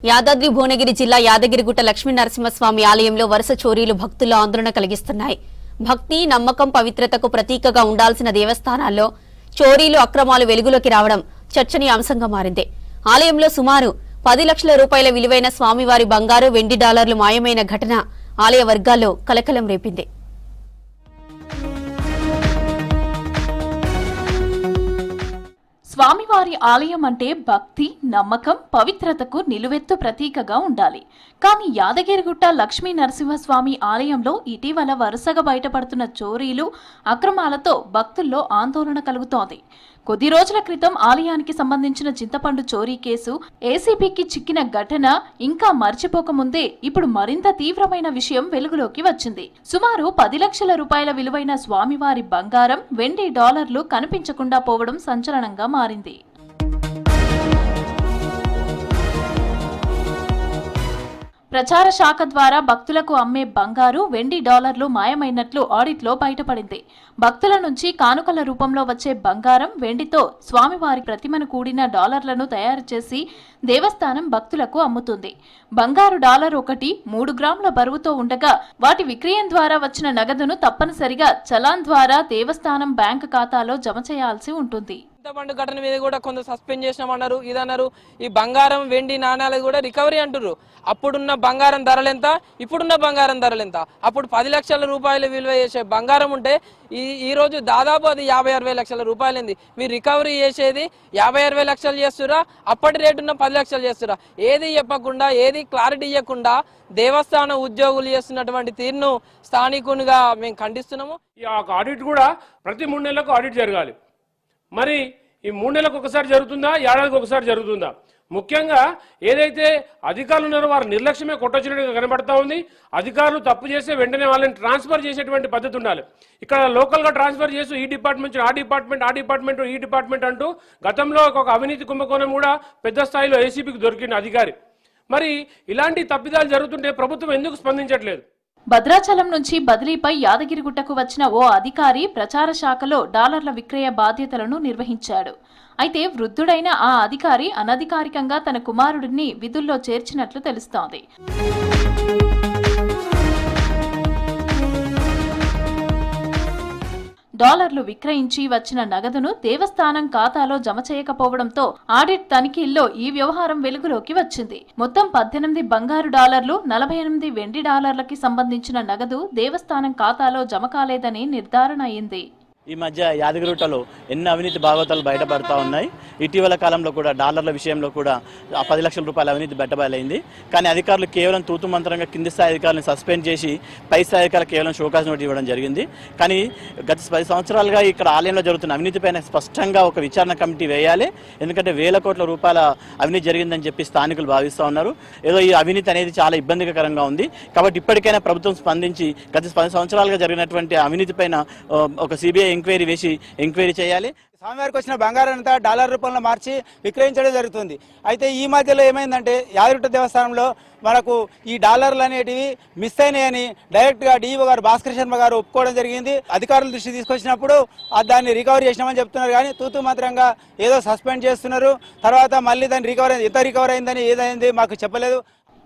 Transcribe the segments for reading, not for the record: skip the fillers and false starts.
యాదాద్రి భువనగిరి జిల్లా యాదగిరిగుట్ట లక్ష్మీ నరసింహస్వామి ఆలయంలో వరుస చోరీలు భక్తుల్లో ఆందోళన కలిగిస్తున్నాయి. భక్తి, నమ్మకం, పవిత్రతకు ప్రతీకగా ఉండాల్సిన దేవస్థానాల్లో చోరీలు, అక్రమాలు వెలుగులోకి రావడం చర్చనీయాంశంగా మారింది. ఆలయంలో సుమారు 10 లక్షల రూపాయల విలువైన స్వామివారి బంగారు, వెండి డాలర్లు మాయమైన ఘటన ఆలయ వర్గాల్లో కలకలం రేపింది. స్వామివారి ఆలయం అంటే భక్తి, నమ్మకం, పవిత్రతకు నిలువెత్తు ప్రతీకగా ఉండాలి. కానీ యాదగిరిగుట్ట లక్ష్మీ నరసింహస్వామి ఆలయంలో ఇటీవల వరుసగా బయటపడుతున్న చోరీలు, అక్రమాలతో భక్తుల్లో ఆందోళన కలుగుతోంది. కొద్ది రోజుల క్రితం ఆలయానికి సంబంధించిన చింతపండు చోరీ కేసు ఏసీబీకి చిక్కిన ఘటన ఇంకా మర్చిపోకముందే ఇప్పుడు మరింత తీవ్రమైన విషయం వెలుగులోకి వచ్చింది. సుమారు 10 లక్షల రూపాయల విలువైన స్వామివారి బంగారం, వెండి డాలర్లు కనిపించకుండా పోవడం సంచలనంగా మారింది. ప్రచార శాఖ ద్వారా భక్తులకు అమ్మే బంగారు, వెండి డాలర్లు మాయమైనట్లు ఆడిట్లో బయటపడింది. భక్తుల నుంచి కానుకల రూపంలో వచ్చే బంగారం, వెండితో స్వామివారి ప్రతిమను కూడిన డాలర్లను తయారు చేసి దేవస్థానం భక్తులకు అమ్ముతుంది. బంగారు డాలర్ ఒకటి 3 గ్రాముల బరువుతో ఉండగా వాటి విక్రయం ద్వారా వచ్చిన నగదును తప్పనిసరిగా చలాన్ ద్వారా దేవస్థానం బ్యాంకు ఖాతాలో జమ చేయాల్సి ఉంటుంది. చింతపండు ఘటన మీద కూడా కొంత సస్పెండ్ చేసినామన్నారు, ఇదన్నారు. ఈ బంగారం, వెండి నాణ్యాలు కూడా రికవరీ అంటున్నారు. అప్పుడున్న బంగారం ధరలెంత, ఇప్పుడున్న బంగారం ధరలెంత? అప్పుడు 10 లక్షల రూపాయలు విలువ చేసే బంగారం ఉంటే ఈ రోజు దాదాపు అది 50-60 లక్షల రూపాయలైంది. మీరు రికవరీ చేసేది 50-60 లక్షలు చేస్తురా, అప్పటి రేటున్న 10 లక్షలు చేస్తురా? ఏది చెప్పకుండా, ఏది క్లారిటీ ఇవ్వకుండా దేవస్థాన ఉద్యోగులు చేస్తున్నటువంటి తీరును స్థానికునిగా మేము ఖండిస్తున్నాము. ఈ ఆడిట్ కూడా ప్రతి 3 నెలలకు ఆడిట్ జరగాలి. మరి ఈ 3 నెలలకు ఒకసారి జరుగుతుందా, ఏడాదికి ఒకసారి జరుగుతుందా? ముఖ్యంగా ఏదైతే అధికారులు ఉన్నారో వారు నిర్లక్ష్యమే కొట్టొచ్చినట్టుగా కనబడతా ఉంది. అధికారులు తప్పు చేస్తే వెంటనే వాళ్ళని ట్రాన్స్ఫర్ చేసేటువంటి పద్ధతి ఉండాలి. ఇక్కడ లోకల్గా ట్రాన్స్ఫర్ చేస్తూ ఈ డిపార్ట్మెంట్ ఆ డిపార్ట్మెంట్ ఈ డిపార్ట్మెంట్ అంటూ గతంలో ఒక అవినీతి కుంభకోణం కూడా పెద్ద స్థాయిలో ఏసీబీకి దొరికిన అధికారి. మరి ఇలాంటి తప్పిదాలు జరుగుతుంటే ప్రభుత్వం ఎందుకు స్పందించట్లేదు? భద్రాచలం నుంచి బదిలీపై యాదగిరిగుట్టకు వచ్చిన ఓ అధికారి ప్రచార శాఖలో డాలర్ల విక్రయ బాధ్యతలను నిర్వహించాడు. అయితే వృద్ధుడైన ఆ అధికారి అనధికారికంగా తన కుమారుడిని విధుల్లో చేర్చినట్లు తెలుస్తోంది. డాలర్లు విక్రయించి వచ్చిన నగదును దేవస్థానం ఖాతాలో జమ చేయకపోవడంతో ఆడిట్ తనిఖీల్లో ఈ వ్యవహారం వెలుగులోకి వచ్చింది. మొత్తం 18 బంగారు డాలర్లు, 48 వెండి డాలర్లకి సంబంధించిన నగదు దేవస్థానం ఖాతాలో జమ కాలేదని నిర్ధారణ అయింది. ఈ మధ్య యాదగిరిగుట్టలో ఎన్నో అవినీతి భాగవతాలు బయటపడతా ఉన్నాయి. ఇటీవల కాలంలో కూడా డాలర్ల విషయంలో కూడా 10 లక్షల రూపాయల అవినీతి బయటపడైంది. కానీ అధికారులు కేవలం తూతు మంత్రంగా కింది స్థాయి అధికారులను సస్పెండ్ చేసి పై స్థాయి అధికారులు కేవలం షోకాజ్ నోటీస్ ఇవ్వడం జరిగింది. కానీ గత 10 సంవత్సరాలుగా ఇక్కడ ఆలయంలో జరుగుతున్న అవినీతిపైన స్పష్టంగా ఒక విచారణ కమిటీ వేయాలి. ఎందుకంటే 1000 కోట్ల రూపాయల అవినీతి జరిగిందని చెప్పి స్థానికులు భావిస్తూ ఉన్నారు. ఏదో ఈ అవినీతి అనేది చాలా ఇబ్బందికరంగా ఉంది. కాబట్టి ఇప్పటికైనా ప్రభుత్వం స్పందించి గత 10 సంవత్సరాలుగా జరిగినటువంటి అవినీతి పైన ఒక సిబిఐ ఎంక్వైరీ చేయాలి. స్వామివారికి వచ్చిన బంగారం అంతా డాలర్ రూపంలో మార్చి విక్రయించడం జరుగుతుంది. అయితే ఈ మధ్యలో ఏమైందంటే యాదగిరిగుట్ట దేవస్థానంలో మనకు ఈ డాలర్లు అనేటివి మిస్ అయినాయని డైరెక్ట్గా డిఈఓ గారు భాస్కర్ శర్మ గారు ఒప్పుకోవడం జరిగింది. అధికారుల దృష్టి తీసుకొచ్చినప్పుడు దాన్ని రికవరీ చేసినామని చెప్తున్నారు. కానీ తూతు మాత్రంగా ఏదో సస్పెండ్ చేస్తున్నారు. తర్వాత మళ్ళీ దాన్ని ఎంత రికవరీ అయిందని ఏదైంది మాకు చెప్పలేదు.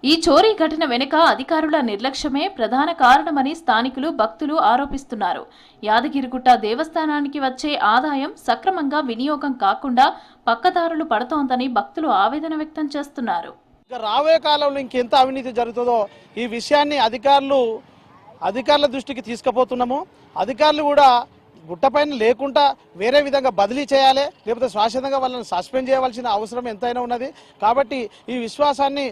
ఈ చోరీ ఘటన వెనుక అధికారుల నిర్లక్ష్యమే ప్రధాన కారణమని స్థానికులు, భక్తులు ఆరోపిస్తున్నారు. యాదగిరిగుట్ట దేవస్థానానికి వచ్చే ఆదాయం సక్రమంగా వినియోగం కాకుండా పక్కదారులు పడుతోందని భక్తులు ఆవేదన వ్యక్తం చేస్తున్నారు. రాబోయే కాలంలో ఇంకెంత అవినీతి జరుగుతుందో ఈ విషయాన్ని అధికారుల దృష్టికి తీసుకుపోతున్నాము. అధికారులు కూడా గుట్టపైన లేకుండా వేరే విధంగా బదిలీ చేయాలి, లేకపోతే శాశ్వతంగా వాళ్ళని సస్పెండ్ చేయవలసిన అవసరం ఎంతైనా ఉన్నది. కాబట్టి ఈ విశ్వాసాన్ని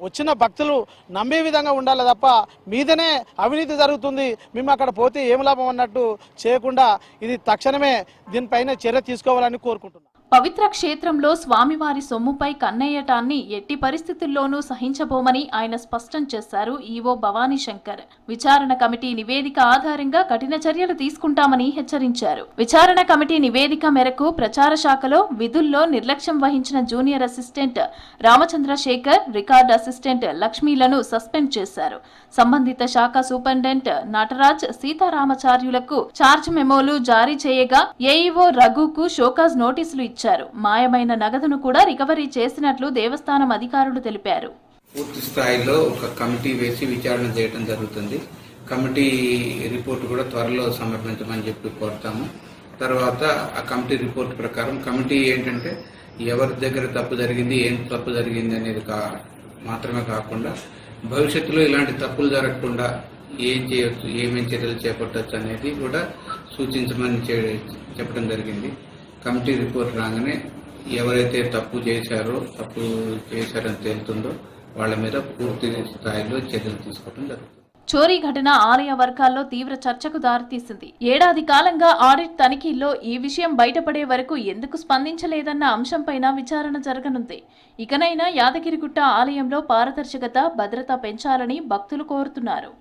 వచ్చిన భక్తులు నమ్మే విధంగా ఉండాలి తప్ప మీదనే అవినీతి జరుగుతుంది, మేము అక్కడ పోతే ఏం లాభం అన్నట్టు చేయకుండా ఇది తక్షణమే దీనిపైన చర్య తీసుకోవాలని కోరుకుంటున్నాను. పవిత్ర క్షేత్రంలో స్వామివారి సొమ్ముపై కన్నేయటాన్ని ఎట్టి పరిస్థితుల్లోనూ సహించబోమని ఆయన స్పష్టం చేశారు ఈవో భవానీ శంకర్. విచారణ కమిటీ నివేదిక ఆధారంగా కఠిన చర్యలు తీసుకుంటామని హెచ్చరించారు. విచారణ కమిటీ నివేదిక మేరకు ప్రచార శాఖలో విధుల్లో నిర్లక్ష్యం వహించిన junior assistant Ramachandrasekhar, record assistant లక్ష్మీలను సస్పెండ్ చేశారు. సంబంధిత శాఖ సూపరింటెండెంట్ నటరాజ్, సీతారామాచార్యులకు చార్జ్ మెమోలు జారీ చేయగా ఏఈఓ రఘుకు షోకాజ్ నోటీసులు ఇచ్చారు. ఇచ్చారు. మాయమైన నగదును కూడా రికవరీ చేసినట్లు దేవస్థానం అధికారులు తెలిపారు. పూర్తి స్థాయిలో ఒక కమిటీ వేసి విచారణ చేయడం జరుగుతుంది. కమిటీ రిపోర్ట్ కూడా త్వరలో సమర్పించమని చెప్పి కోరుతాము. తర్వాత ఆ కమిటీ రిపోర్ట్ ప్రకారం కమిటీ ఏంటంటే ఎవరి దగ్గర తప్పు జరిగింది, ఏం తప్పు జరిగింది అనేది మాత్రమే కాకుండా భవిష్యత్తులో ఇలాంటి తప్పులు జరగకుండా ఏం చేయొచ్చు, ఏమేం చర్యలు చేపట్టవచ్చు అనేది కూడా సూచించమని చెప్పడం జరిగింది. కమిటీ రిపోర్ట్ రాగానే ఎవరైతే తప్పు చేశారని తేలుతుందో వాళ్ళ మీద పూర్తి స్థాయిలో చర్యలు తీసుకోవడం జరుగుతుంది. చోరీ ఘటన ఆలయ వర్గాల్లో తీవ్ర చర్చకు దారితీసింది. ఏడాది కాలంగా ఆడిట్ తనిఖీల్లో ఈ విషయం బయటపడే వరకు ఎందుకు స్పందించలేదన్న అంశంపైన విచారణ జరగనుంది. ఇకనైనా యాదగిరిగుట్ట ఆలయంలో పారదర్శకత, భద్రత పెంచాలని భక్తులు కోరుతున్నారు.